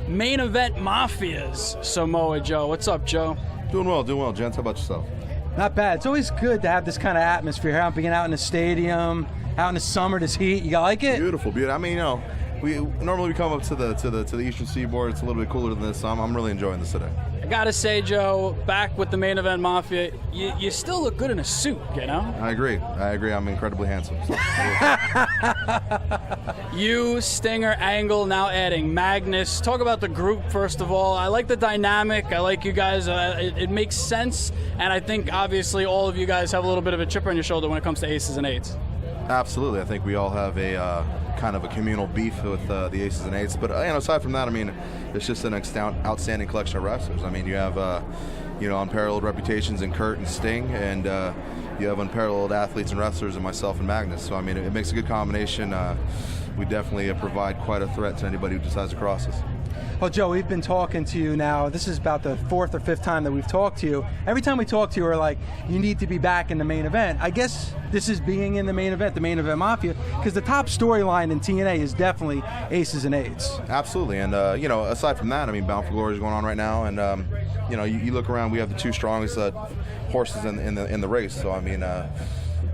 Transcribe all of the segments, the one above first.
Main Event Mafia's Samoa Joe. What's up, Joe? Doing well, gents. How about yourself? Not bad. It's always good to have this kind of atmosphere here, being out in the stadium, out in the summer, this heat. You like it? Beautiful. I mean, we normally come up to the Eastern Seaboard. It's a little bit cooler than this, so I'm really enjoying this today. I gotta say, Joe, back with the Main Event Mafia, you still look good in a suit, you know? I agree. I'm incredibly handsome. So. You, Stinger, Angle, now adding Magnus. Talk about the group, first of all. I like the dynamic. I like you guys. It makes sense, and I think, obviously, all of you guys have a little bit of a chip on your shoulder when it comes to aces and eights. Absolutely. I think we all have a kind of a communal beef with the aces and eights. But aside from that, I mean, it's just an outstanding collection of wrestlers. I mean, you have unparalleled reputations in Kurt and Sting, and you have unparalleled athletes and wrestlers in myself and Magnus. So I mean, it makes a good combination. We definitely provide quite a threat to anybody who decides to cross us. Well, Joe, we've been talking to you now. This is about the fourth or fifth time that we've talked to you. Every time we talk to you, we're like, you need to be back in the main event. I guess this is being in the Main Event Mafia, because the top storyline in TNA is definitely aces and eights. Absolutely, and aside from that, I mean, Bound for Glory is going on right now, and you look around, we have the two strongest horses in the race. So I mean.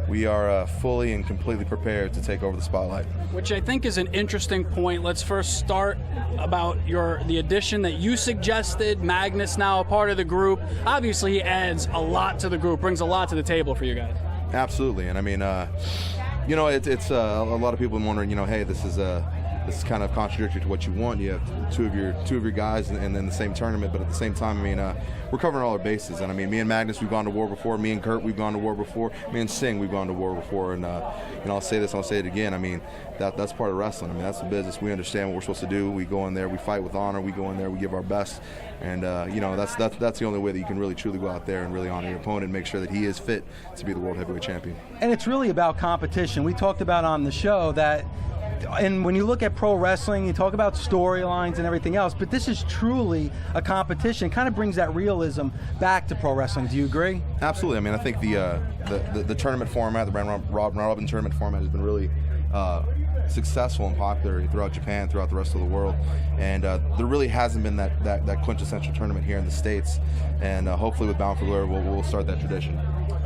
We are fully and completely prepared to take over the spotlight. Which I think is an interesting point. Let's first start about the addition that you suggested. Magnus now a part of the group. Obviously, he adds a lot to the group, brings a lot to the table for you guys. Absolutely, and I mean, it's a lot of people wondering, hey, this is kind of contradictory to what you want. You have two of your guys in the same tournament, but at the same time, I mean, we're covering all our bases. And I mean, me and Magnus, we've gone to war before. Me and Kurt, we've gone to war before. Me and Sting, we've gone to war before. And I'll say this, I'll say it again. I mean, that's part of wrestling. I mean, that's the business. We understand what we're supposed to do. We go in there, we fight with honor. We go in there, we give our best. And that's the only way that you can really truly go out there and really honor your opponent and make sure that he is fit to be the world heavyweight champion. And it's really about competition. We talked about on the show that. And when you look at pro wrestling, you talk about storylines and everything else, but this is truly a competition. It kind of brings that realism back to pro wrestling. Do you agree? Absolutely. I mean, I think the tournament format, the round robin tournament format, has been really successful and popular throughout Japan, throughout the rest of the world, and there really hasn't been that quintessential tournament here in the States. And hopefully, with Bound for Glory, we'll start that tradition.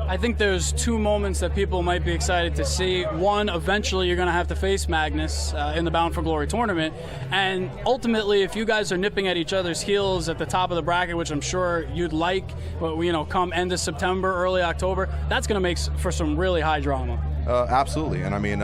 I think there's two moments that people might be excited to see. One, eventually you're going to have to face Magnus in the Bound for Glory tournament. And ultimately, if you guys are nipping at each other's heels at the top of the bracket, which I'm sure you'd like, but come end of September, early October, that's going to make for some really high drama. Absolutely. And I mean,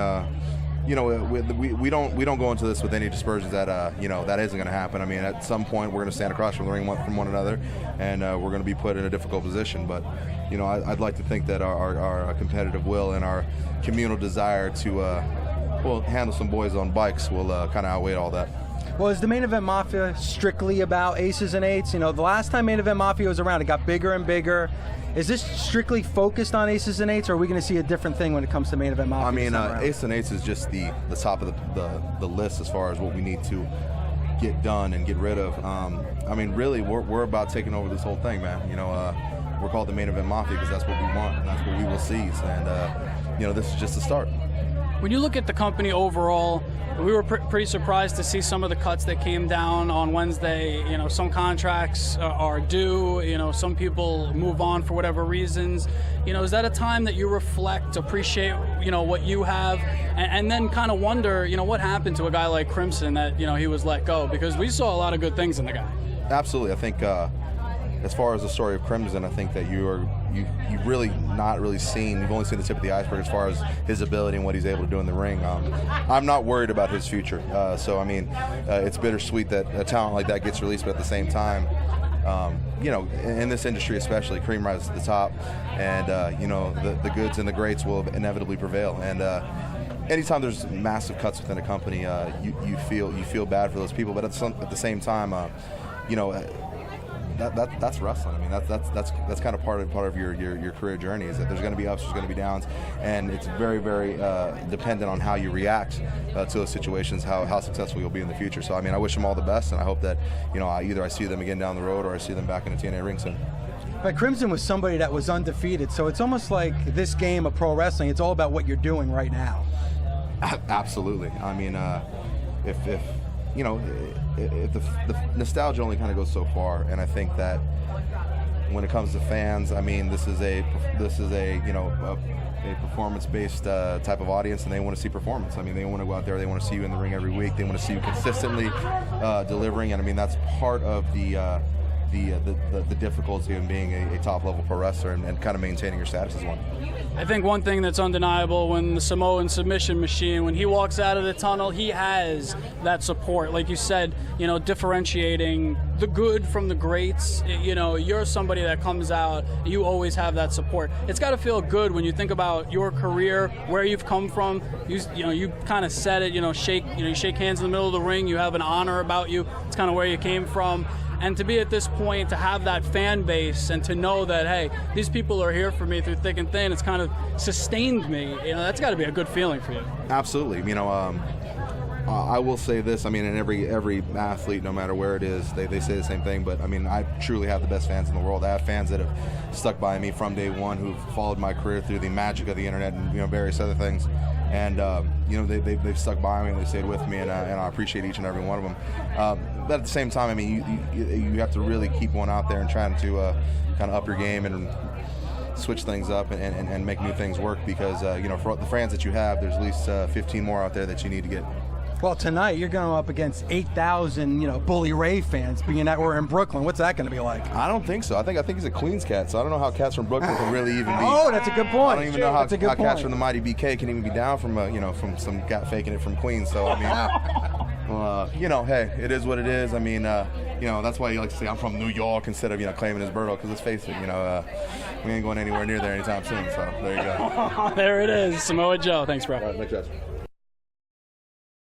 we don't go into this with any dispersions that that isn't going to happen. I mean, at some point we're going to stand across from the ring from one another, and we're going to be put in a difficult position. But I'd like to think that our competitive will and our communal desire to handle some boys on bikes will kind of outweigh all that. Well, is the Main Event Mafia strictly about aces and eights? The last time Main Event Mafia was around, it got bigger and bigger. Is this strictly focused on aces and eights, or are we going to see a different thing when it comes to Main Event Mafia? I mean, aces and eights is just the top of the list as far as what we need to get done and get rid of. I mean, really, we're about taking over this whole thing, man. We're called the Main Event Mafia because that's what we want and that's what we will seize. And this is just the start. When you look at the company overall, we were pretty surprised to see some of the cuts that came down on Wednesday. Some contracts are due. Some people move on for whatever reasons. Is that a time that you reflect, appreciate, what you have, and then kind of wonder, what happened to a guy like Crimson that, he was let go? Because we saw a lot of good things in the guy. Absolutely. I think as far as the story of Crimson, I think that you've really not really seen. You've only seen the tip of the iceberg as far as his ability and what he's able to do in the ring. I'm not worried about his future. So I mean, it's bittersweet that a talent like that gets released, but at the same time, in this industry especially, cream rises to the top, and the goods and the greats will inevitably prevail. And anytime there's massive cuts within a company, you feel bad for those people, but at the same time, that's wrestling. I mean, that's kind of part of your career journey, is that there's going to be ups, there's going to be downs, and it's very, very dependent on how you react to those situations, how successful you'll be in the future. So I mean, I wish them all the best, and I hope that either I see them again down the road or I see them back in the TNA ring soon. But Crimson was somebody that was undefeated, so it's almost like this game of pro wrestling, it's all about what you're doing right now. Absolutely. I mean, if you know, the nostalgia only kind of goes so far, and I think that when it comes to fans, I mean, this is a you know, a performance-based type of audience, and they want to see performance. I mean, they want to go out there, they want to see you in the ring every week, they want to see you consistently delivering, and I mean, that's part of the difficulty of being a top-level pro wrestler and kind of maintaining your status as one. I think one thing that's undeniable, when the Samoan submission machine, when he walks out of the tunnel, he has that support. Like you said, you know, differentiating the good from the greats. You know, you're somebody that comes out, you always have that support. It's got to feel good when you think about your career, where you've come from. You know, you kind of said it. You shake hands in the middle of the ring. You have an honor about you. It's kind of where you came from. And to be at this point, to have that fan base and to know that, hey, these people are here for me through thick and thin, it's kind of sustained me. You know, that's got to be a good feeling for you. Absolutely. You know, I will say this. I mean, in every athlete, no matter where it is, they say the same thing. But, I mean, I truly have the best fans in the world. I have fans that have stuck by me from day one, who've followed my career through the magic of the internet and, you know, various other things. And, you know, they've stuck by me and they stayed with me, and I appreciate each and every one of them. But at the same time, I mean, you have to really keep one out there and trying to kind of up your game and switch things up and make new things work, because, you know, for the fans that you have, there's at least 15 more out there that you need to get. Well, tonight you're going up against 8,000, you know, Bully Ray fans, being that we're in Brooklyn. What's that going to be like? I don't think so. I think he's a Queens cat, so I don't know how cats from Brooklyn can really even be. Oh, that's a good point. I don't even know how cats from the Mighty BK can even be down from from some cat faking it from Queens. So I mean, you know, hey, it is what it is. I mean, you know, that's why you like to say I'm from New York instead of, you know, claiming his Berto, because let's face it, you know, we ain't going anywhere near there anytime soon. So there you go. There it is, Samoa Joe. Thanks, bro. All right, thanks, guys.